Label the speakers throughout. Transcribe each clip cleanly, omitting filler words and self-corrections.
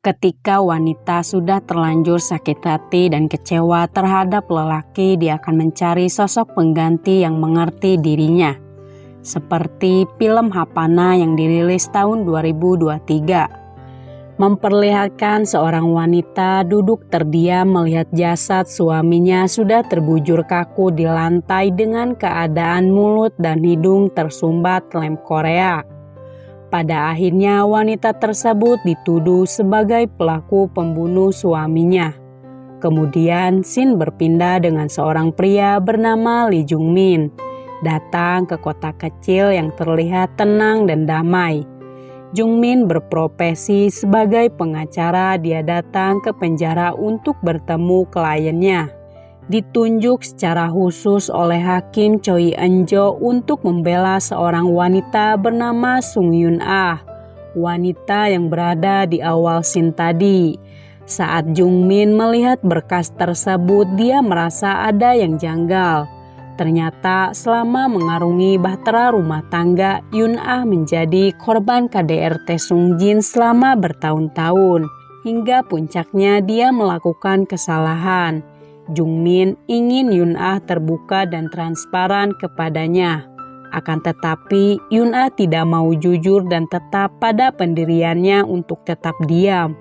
Speaker 1: Ketika wanita sudah terlanjur sakit hati dan kecewa terhadap lelaki, dia akan mencari sosok pengganti yang mengerti dirinya. Seperti film Hapana yang dirilis tahun 2023. Memperlihatkan seorang wanita duduk terdiam melihat jasad suaminya sudah terbujur kaku di lantai dengan keadaan mulut dan hidung tersumbat lem Korea. Pada akhirnya wanita tersebut dituduh sebagai pelaku pembunuh suaminya. Kemudian scene berpindah dengan seorang pria bernama Lee Jung Min datang ke kota kecil yang terlihat tenang dan damai. Jung Min berprofesi sebagai pengacara. Dia datang ke penjara untuk bertemu kliennya. Ditunjuk secara khusus oleh Hakim Choi Eun-jo untuk membela seorang wanita bernama Sung Yun-ah, wanita yang berada di awal scene tadi. Saat Jung Min melihat berkas tersebut, dia merasa ada yang janggal. Ternyata selama mengarungi bahtera rumah tangga, Yun-ah menjadi korban KDRT Sung Jin selama bertahun-tahun. Hingga puncaknya dia melakukan kesalahan. Jung Min ingin Yun-ah terbuka dan transparan kepadanya. Akan tetapi Yun-ah tidak mau jujur dan tetap pada pendiriannya untuk tetap diam.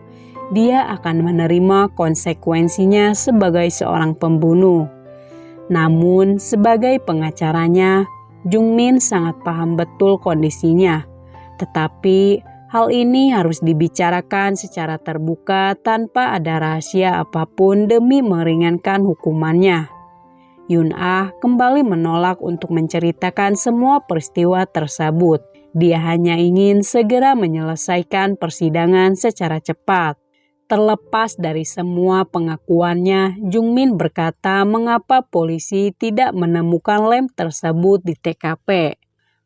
Speaker 1: Dia akan menerima konsekuensinya sebagai seorang pembunuh. Namun sebagai pengacaranya, Jung Min sangat paham betul kondisinya. Tetapi hal ini harus dibicarakan secara terbuka tanpa ada rahasia apapun demi meringankan hukumannya. Yun-ah kembali menolak untuk menceritakan semua peristiwa tersebut. Dia hanya ingin segera menyelesaikan persidangan secara cepat. Terlepas dari semua pengakuannya, Jung Min berkata mengapa polisi tidak menemukan lem tersebut di TKP.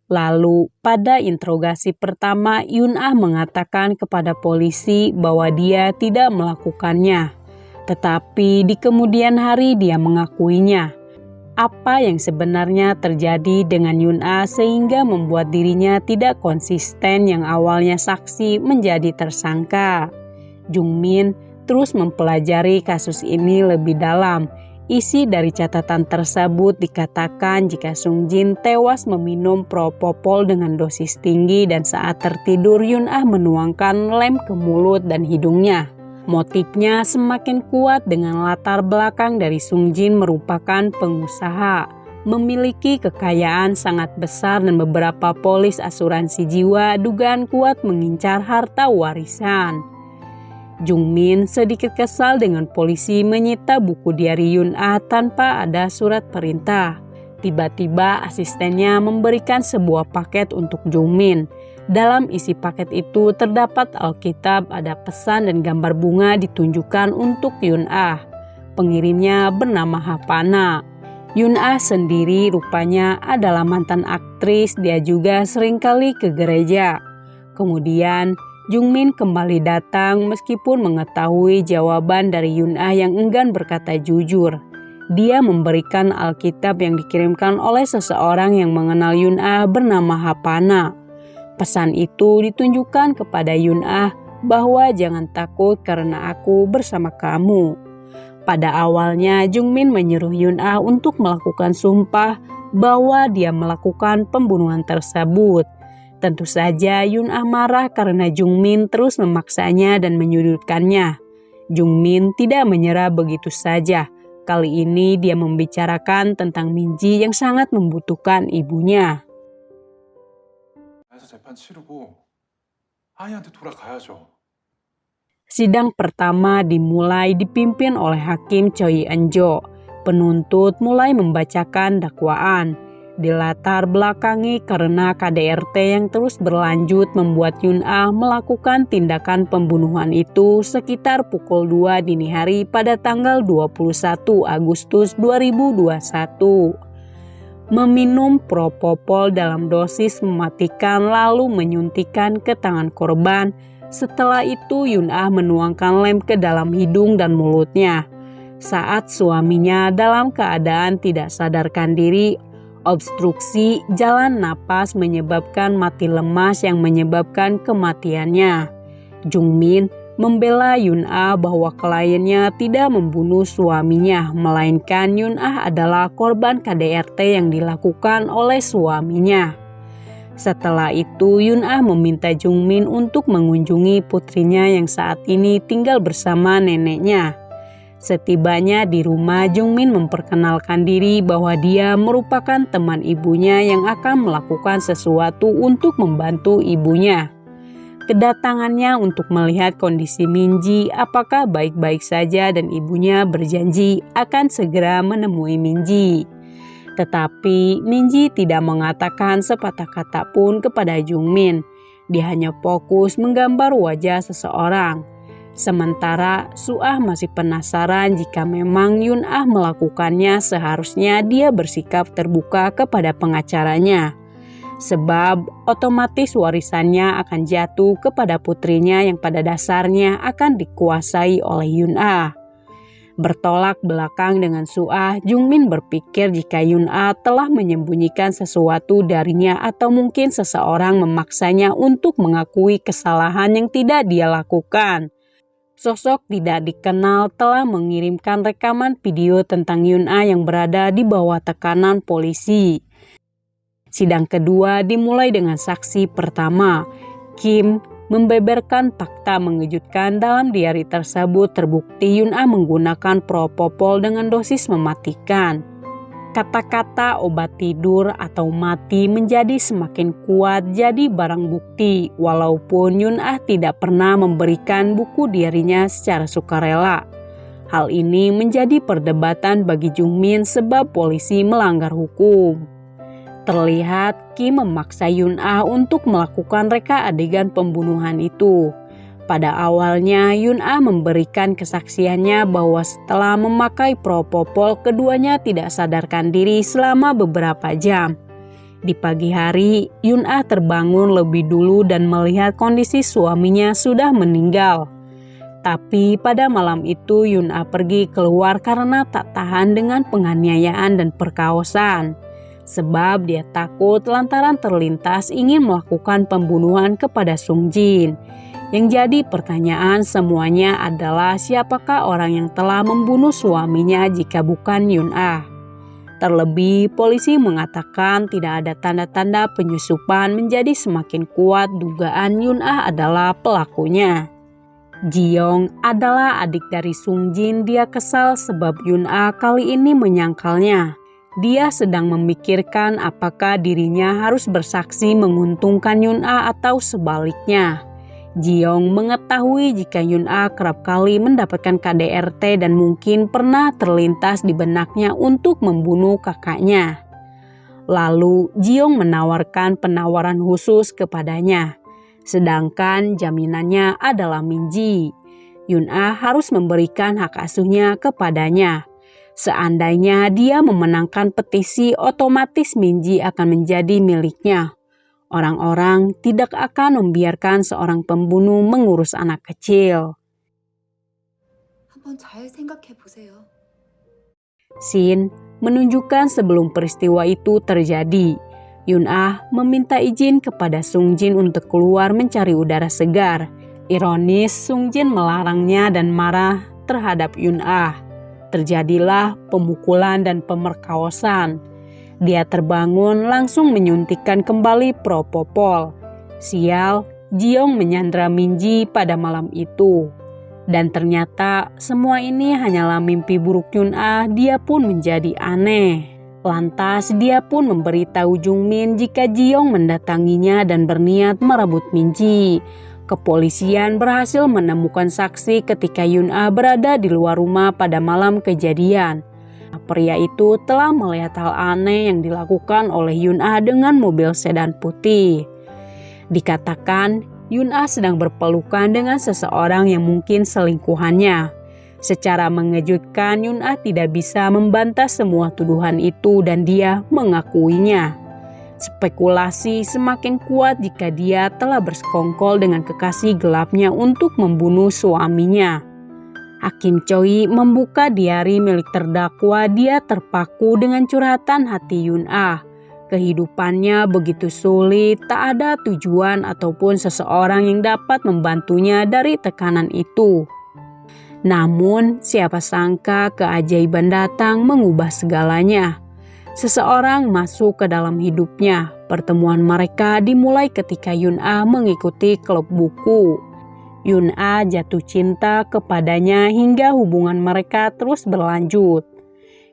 Speaker 1: Lalu, pada interogasi pertama, Yun-ah mengatakan kepada polisi bahwa dia tidak melakukannya. Tetapi di kemudian hari dia mengakuinya. Apa yang sebenarnya terjadi dengan Yun-ah sehingga membuat dirinya tidak konsisten yang awalnya saksi menjadi tersangka? Jung Min terus mempelajari kasus ini lebih dalam. Isi dari catatan tersebut dikatakan jika Sung Jin tewas meminum propofol dengan dosis tinggi dan saat tertidur Yun-ah menuangkan lem ke mulut dan hidungnya. Motifnya semakin kuat dengan latar belakang dari Sung Jin merupakan pengusaha, memiliki kekayaan sangat besar dan beberapa polis asuransi jiwa dugaan kuat mengincar harta warisan. Jung Min sedikit kesal dengan polisi menyita buku diari Yun-ah tanpa ada surat perintah. Tiba-tiba asistennya memberikan sebuah paket untuk Jung Min. Dalam isi paket itu terdapat Alkitab, ada pesan dan gambar bunga ditunjukkan untuk Yun-ah. Pengirimnya bernama Hapana. Yun-ah sendiri rupanya adalah mantan aktris, dia juga seringkali ke gereja. Kemudian Jung Min kembali datang meskipun mengetahui jawaban dari Yun-ah yang enggan berkata jujur. Dia memberikan Alkitab yang dikirimkan oleh seseorang yang mengenal Yun-ah bernama Hapana. Pesan itu ditunjukkan kepada Yun-ah bahwa jangan takut karena aku bersama kamu. Pada awalnya Jung Min menyuruh Yun-ah untuk melakukan sumpah bahwa dia melakukan pembunuhan tersebut. Tentu saja Yun-ah marah karena Jung Min terus memaksanya dan menyudutkannya. Jung Min tidak menyerah begitu saja. Kali ini dia membicarakan tentang Min-ji yang sangat membutuhkan ibunya. Sidang pertama dimulai dipimpin oleh Hakim Choi Eun-jo. Penuntut mulai membacakan dakwaan. Dilatar belakangi karena KDRT yang terus berlanjut membuat Yun-ah melakukan tindakan pembunuhan itu sekitar pukul 2 dini hari pada tanggal 21 Agustus 2021. Meminum propofol dalam dosis mematikan lalu menyuntikkan ke tangan korban. Setelah itu Yun-ah menuangkan lem ke dalam hidung dan mulutnya. Saat suaminya dalam keadaan tidak sadarkan diri, Obstruksi jalan napas menyebabkan mati lemas yang menyebabkan kematiannya. Jungmin membela Yun-ah bahwa kliennya tidak membunuh suaminya, melainkan Yun-ah adalah korban KDRT yang dilakukan oleh suaminya. Setelah itu, Yun-ah meminta Jungmin untuk mengunjungi putrinya yang saat ini tinggal bersama neneknya. Setibanya di rumah, Jungmin memperkenalkan diri bahwa dia merupakan teman ibunya yang akan melakukan sesuatu untuk membantu ibunya. Kedatangannya untuk melihat kondisi Minji apakah baik-baik saja dan ibunya berjanji akan segera menemui Minji. Tetapi Minji tidak mengatakan sepatah kata pun kepada Jungmin. Dia hanya fokus menggambar wajah seseorang. Sementara Suah masih penasaran jika memang Yun-ah melakukannya, seharusnya dia bersikap terbuka kepada pengacaranya. Sebab otomatis warisannya akan jatuh kepada putrinya yang pada dasarnya akan dikuasai oleh Yun-ah. Bertolak belakang dengan Suah, Jungmin berpikir jika Yun-ah telah menyembunyikan sesuatu darinya atau mungkin seseorang memaksanya untuk mengakui kesalahan yang tidak dia lakukan. Sosok tidak dikenal telah mengirimkan rekaman video tentang Yun-ah yang berada di bawah tekanan polisi. Sidang kedua dimulai dengan saksi pertama. Kim membeberkan fakta mengejutkan. Dalam diari tersebut terbukti Yun-ah menggunakan propofol dengan dosis mematikan. Kata-kata obat tidur atau mati menjadi semakin kuat jadi barang bukti, walaupun Yun-ah tidak pernah memberikan buku diarinya secara sukarela. Hal ini menjadi perdebatan bagi Jungmin sebab polisi melanggar hukum. Terlihat Kim memaksa Yun-ah untuk melakukan reka adegan pembunuhan itu. Pada awalnya Yun-ah memberikan kesaksiannya bahwa setelah memakai propofol keduanya tidak sadarkan diri selama beberapa jam. Di pagi hari Yun-ah terbangun lebih dulu dan melihat kondisi suaminya sudah meninggal. Tapi pada malam itu Yun-ah pergi keluar karena tak tahan dengan penganiayaan dan perkaosan. Sebab dia takut lantaran terlintas ingin melakukan pembunuhan kepada Sung Jin. Yang jadi pertanyaan semuanya adalah siapakah orang yang telah membunuh suaminya jika bukan Yun-ah. Terlebih polisi mengatakan tidak ada tanda-tanda penyusupan, menjadi semakin kuat dugaan Yun-ah adalah pelakunya. Ji-yong adalah adik dari Sung Jin. Dia kesal sebab Yun-ah kali ini menyangkalnya. Dia sedang memikirkan apakah dirinya harus bersaksi menguntungkan Yun-ah atau sebaliknya. Ji-yong mengetahui jika Yun-ah kerap kali mendapatkan KDRT dan mungkin pernah terlintas di benaknya untuk membunuh kakaknya. Lalu Ji-yong menawarkan penawaran khusus kepadanya. Sedangkan jaminannya adalah Minji. Yun-ah harus memberikan hak asuhnya kepadanya. Seandainya dia memenangkan petisi, otomatis Minji akan menjadi miliknya. Orang-orang tidak akan membiarkan seorang pembunuh mengurus anak kecil. Scene menunjukkan sebelum peristiwa itu terjadi. Yun-ah meminta izin kepada Sung Jin untuk keluar mencari udara segar. Ironis, Sung Jin melarangnya dan marah terhadap Yun-ah. Terjadilah pemukulan dan pemerkosaan. Dia terbangun langsung menyuntikkan kembali propofol. Sial, Ji-yong menyandra Minji pada malam itu. Dan ternyata semua ini hanyalah mimpi buruk Yun-ah. Dia pun menjadi aneh. Lantas dia pun memberitahu Jungmin jika Ji-yong mendatanginya dan berniat merebut Minji. Kepolisian berhasil menemukan saksi ketika Yun-ah berada di luar rumah pada malam kejadian. Pria itu telah melihat hal aneh yang dilakukan oleh Yun-ah dengan mobil sedan putih. Dikatakan Yun-ah sedang berpelukan dengan seseorang yang mungkin selingkuhannya. Secara mengejutkan, Yun-ah tidak bisa membantah semua tuduhan itu dan dia mengakuinya. Spekulasi semakin kuat jika dia telah bersekongkol dengan kekasih gelapnya untuk membunuh suaminya. Hakim Choi membuka diari milik terdakwa. Dia terpaku dengan curhatan hati Yun-ah. Kehidupannya begitu sulit, tak ada tujuan ataupun seseorang yang dapat membantunya dari tekanan itu. Namun, siapa sangka keajaiban datang mengubah segalanya. Seseorang masuk ke dalam hidupnya. Pertemuan mereka dimulai ketika Yun-a mengikuti klub buku. Yun-a jatuh cinta kepadanya hingga hubungan mereka terus berlanjut.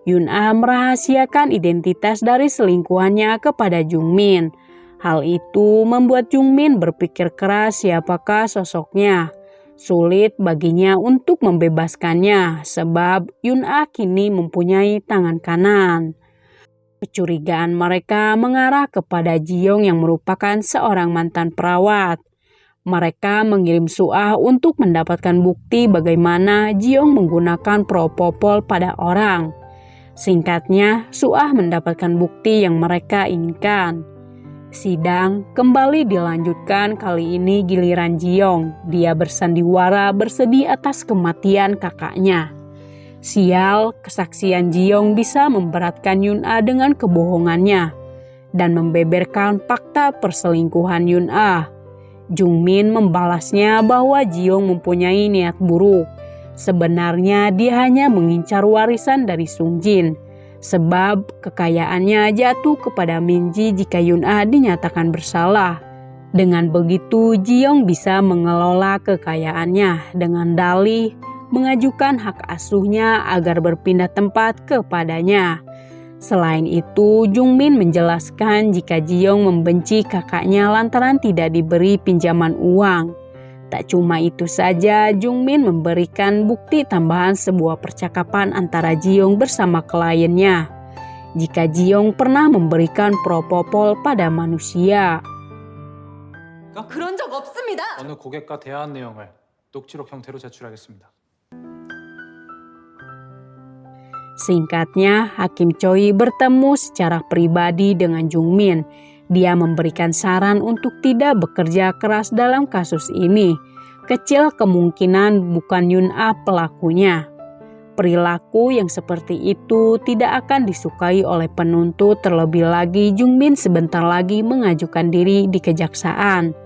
Speaker 1: Yun-a merahasiakan identitas dari selingkuhannya kepada Jung-min. Hal itu membuat Jung-min berpikir keras siapakah sosoknya. Sulit baginya untuk membebaskannya sebab Yun-a kini mempunyai tangan kanan. Kecurigaan mereka mengarah kepada Ji-young yang merupakan seorang mantan perawat. Mereka mengirim Suah untuk mendapatkan bukti bagaimana Ji-young menggunakan propofol pada orang. Singkatnya, Suah mendapatkan bukti yang mereka inginkan. Sidang kembali dilanjutkan, kali ini giliran Ji-young. Dia bersandiwara bersedih atas kematian kakaknya. Sial, kesaksian Ji-young bisa memberatkan Yun-a dengan kebohongannya dan membeberkan fakta perselingkuhan Yun-a. Jung-min membalasnya bahwa Ji-young mempunyai niat buruk. Sebenarnya dia hanya mengincar warisan dari Sung-jin, sebab kekayaannya jatuh kepada Min-ji jika Yun-a dinyatakan bersalah. Dengan begitu, Ji-young bisa mengelola kekayaannya dengan dalih mengajukan hak asuhnya agar berpindah tempat kepadanya. Selain itu, Jung-min menjelaskan jika Ji-young membenci kakaknya lantaran tidak diberi pinjaman uang. Tak cuma itu saja, Jung-min memberikan bukti tambahan sebuah percakapan antara Ji-young bersama kliennya. Jika Ji-young pernah memberikan propofol pada manusia.
Speaker 2: 그런 적 없습니다.
Speaker 3: 어느 고객과 대화한 내용을 녹취록 형태로 제출하겠습니다.
Speaker 1: Singkatnya, Hakim Choi bertemu secara pribadi dengan Jung-min. Dia memberikan saran untuk tidak bekerja keras dalam kasus ini. Kecil kemungkinan bukan Yun-a pelakunya. Perilaku yang seperti itu tidak akan disukai oleh penuntut, terlebih lagi Jung-min sebentar lagi mengajukan diri di kejaksaan.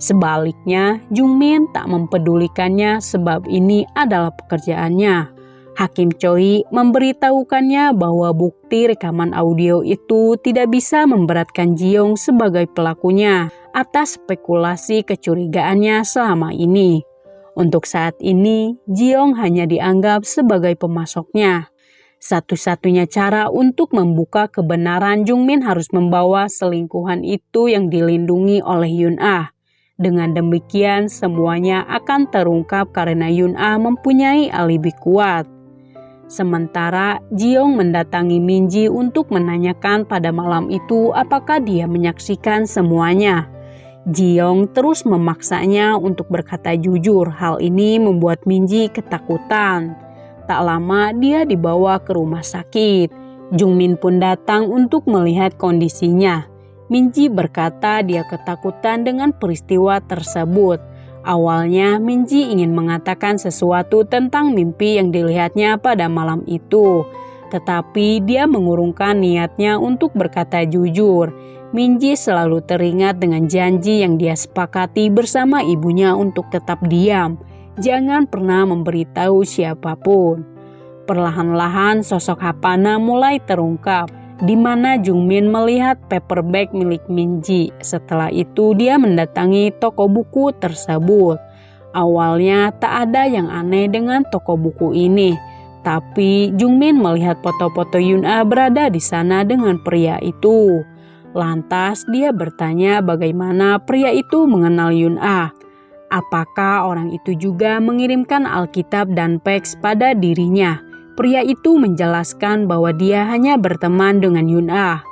Speaker 1: Sebaliknya, Jung-min tak mempedulikannya sebab ini adalah pekerjaannya. Hakim Choi memberitahukannya bahwa bukti rekaman audio itu tidak bisa memberatkan Ji-young sebagai pelakunya atas spekulasi kecurigaannya selama ini. Untuk saat ini, Ji-young hanya dianggap sebagai pemasoknya. Satu-satunya cara untuk membuka kebenaran, Jung-min harus membawa selingkuhan itu yang dilindungi oleh Yun-a. Dengan demikian, semuanya akan terungkap karena Yun-a mempunyai alibi kuat. Sementara Ji-young mendatangi Min-ji untuk menanyakan pada malam itu apakah dia menyaksikan semuanya. Ji-young terus memaksanya untuk berkata jujur. Hal ini membuat Min-ji ketakutan. Tak lama dia dibawa ke rumah sakit. Jung-min pun datang untuk melihat kondisinya. Min-ji berkata dia ketakutan dengan peristiwa tersebut. Awalnya Min-ji ingin mengatakan sesuatu tentang mimpi yang dilihatnya pada malam itu. Tetapi dia mengurungkan niatnya untuk berkata jujur. Min-ji selalu teringat dengan janji yang dia sepakati bersama ibunya untuk tetap diam. Jangan pernah memberitahu siapapun. Perlahan-lahan sosok Hapana mulai terungkap, di mana Jung-min melihat paperback milik Min-ji. Setelah itu dia mendatangi toko buku tersebut. Awalnya tak ada yang aneh dengan toko buku ini, tapi Jung-min melihat foto-foto Yun-a berada di sana dengan pria itu. Lantas dia bertanya bagaimana pria itu mengenal Yun-a. Apakah orang itu juga mengirimkan Alkitab dan Peks pada dirinya? Pria itu menjelaskan bahwa dia hanya berteman dengan Yun-a.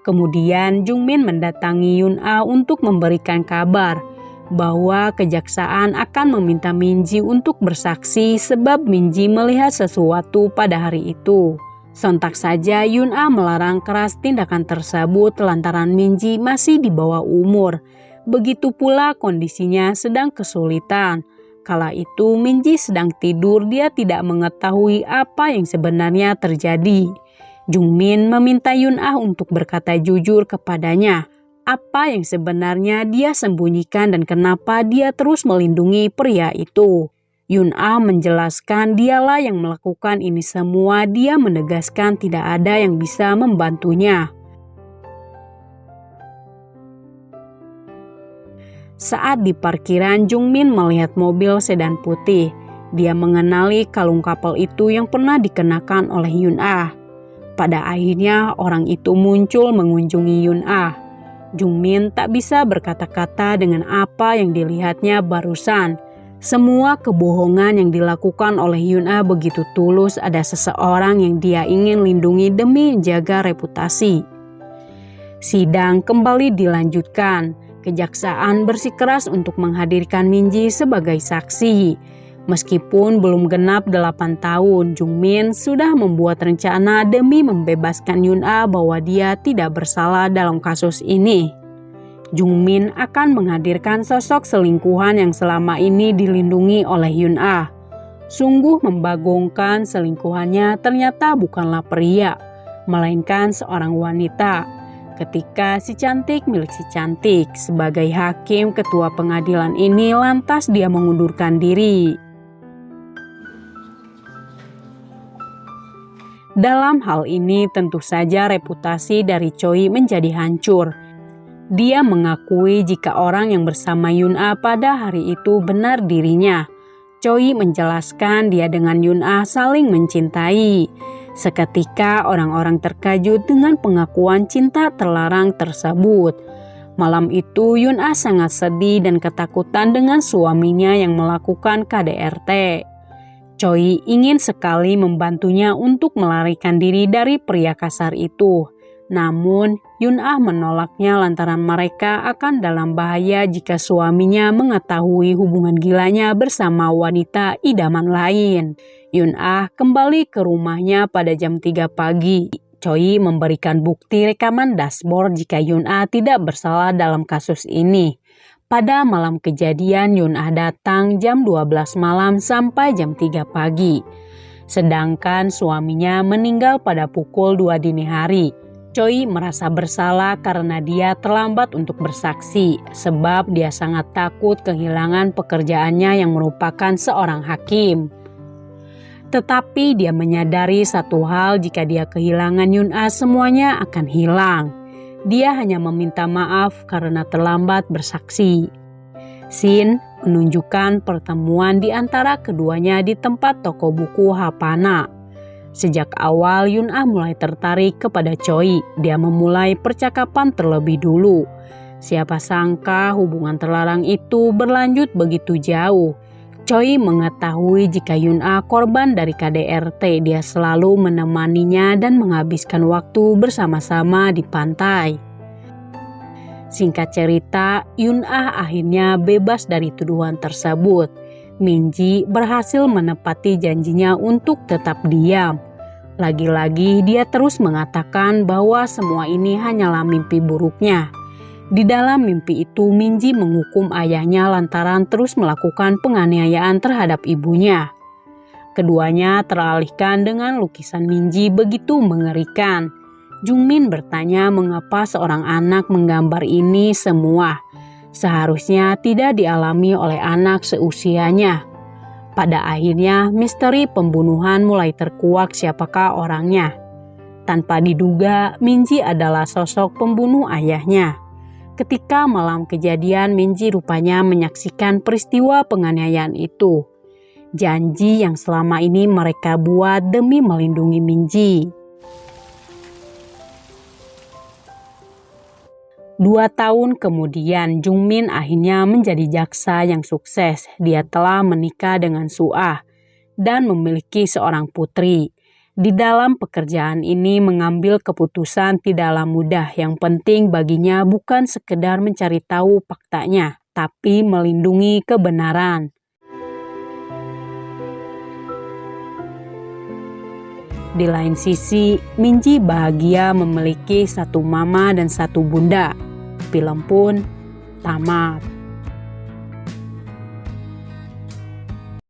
Speaker 1: Kemudian Jung-min mendatangi Yun-a untuk memberikan kabar bahwa kejaksaan akan meminta Min-ji untuk bersaksi sebab Min-ji melihat sesuatu pada hari itu. Sontak saja Yun-a melarang keras tindakan tersebut lantaran Min-ji masih di bawah umur. Begitu pula kondisinya sedang kesulitan. Kala itu Min-ji sedang tidur, dia tidak mengetahui apa yang sebenarnya terjadi. Jungmin meminta Yun-ah untuk berkata jujur kepadanya apa yang sebenarnya dia sembunyikan dan kenapa dia terus melindungi pria itu. Yun-ah menjelaskan dialah yang melakukan ini semua. Dia menegaskan tidak ada yang bisa membantunya. Saat di parkiran, Jungmin melihat mobil sedan putih. Dia mengenali kalung kapal itu yang pernah dikenakan oleh Yun-ah. Pada akhirnya orang itu muncul mengunjungi Yun-ah. Jungmin tak bisa berkata-kata dengan apa yang dilihatnya barusan. Semua kebohongan yang dilakukan oleh Yun-ah begitu tulus. Ada seseorang yang dia ingin lindungi demi menjaga reputasi. Sidang kembali dilanjutkan. Kejaksaan bersikeras untuk menghadirkan Minji sebagai saksi. Meskipun belum genap 8 tahun, Jungmin sudah membuat rencana demi membebaskan Yun-ah bahwa dia tidak bersalah dalam kasus ini. Jungmin akan menghadirkan sosok selingkuhan yang selama ini dilindungi oleh Yun-ah. Sungguh membagongkan, selingkuhannya ternyata bukanlah pria, melainkan seorang wanita. Ketika si cantik milik si cantik, sebagai hakim ketua pengadilan ini lantas dia mengundurkan diri. Dalam hal ini tentu saja reputasi dari Choi menjadi hancur. Dia mengakui jika orang yang bersama Yun-ah pada hari itu benar dirinya. Choi menjelaskan dia dengan Yun-ah saling mencintai. Seketika orang-orang terkejut dengan pengakuan cinta terlarang tersebut. Malam itu Yun-ah sangat sedih dan ketakutan dengan suaminya yang melakukan KDRT. Choi ingin sekali membantunya untuk melarikan diri dari pria kasar itu. Namun Yun-ah menolaknya lantaran mereka akan dalam bahaya jika suaminya mengetahui hubungan gilanya bersama wanita idaman lain. Yun-ah kembali ke rumahnya pada jam 3 pagi. Choi memberikan bukti rekaman dashboard jika Yun-ah tidak bersalah dalam kasus ini. Pada malam kejadian, Yun-ah datang jam 12 malam sampai jam 3 pagi. Sedangkan suaminya meninggal pada pukul 2 dini hari. Choi merasa bersalah karena dia terlambat untuk bersaksi, sebab dia sangat takut kehilangan pekerjaannya yang merupakan seorang hakim. Tetapi dia menyadari satu hal, jika dia kehilangan Yun-ah semuanya akan hilang. Dia hanya meminta maaf karena terlambat bersaksi. Scene menunjukkan pertemuan di antara keduanya di tempat toko buku Hapana. Sejak awal Yun-ah mulai tertarik kepada Choi. Dia memulai percakapan terlebih dulu. Siapa sangka hubungan terlarang itu berlanjut begitu jauh. Choi mengetahui jika Yun-ah korban dari KDRT. Dia selalu menemaninya dan menghabiskan waktu bersama-sama di pantai. Singkat cerita, Yun-ah akhirnya bebas dari tuduhan tersebut. Minji berhasil menepati janjinya untuk tetap diam. Lagi-lagi dia terus mengatakan bahwa semua ini hanyalah mimpi buruknya. Di dalam mimpi itu, Minji menghukum ayahnya lantaran terus melakukan penganiayaan terhadap ibunya. Keduanya teralihkan dengan lukisan Minji begitu mengerikan. Jungmin bertanya mengapa seorang anak menggambar ini semua. Seharusnya tidak dialami oleh anak seusianya. Pada akhirnya, misteri pembunuhan mulai terkuak siapakah orangnya. Tanpa diduga, Minji adalah sosok pembunuh ayahnya. Ketika malam kejadian, Minji rupanya menyaksikan peristiwa penganiayaan itu. Janji yang selama ini mereka buat demi melindungi Minji. 2 tahun kemudian, Jungmin akhirnya menjadi jaksa yang sukses. Dia telah menikah dengan Suah dan memiliki seorang putri. Di dalam pekerjaan ini mengambil keputusan tidaklah mudah. Yang penting baginya bukan sekedar mencari tahu faktanya, tapi melindungi kebenaran. Di lain sisi, Minji bahagia memiliki satu mama dan satu bunda. Film pun tamat.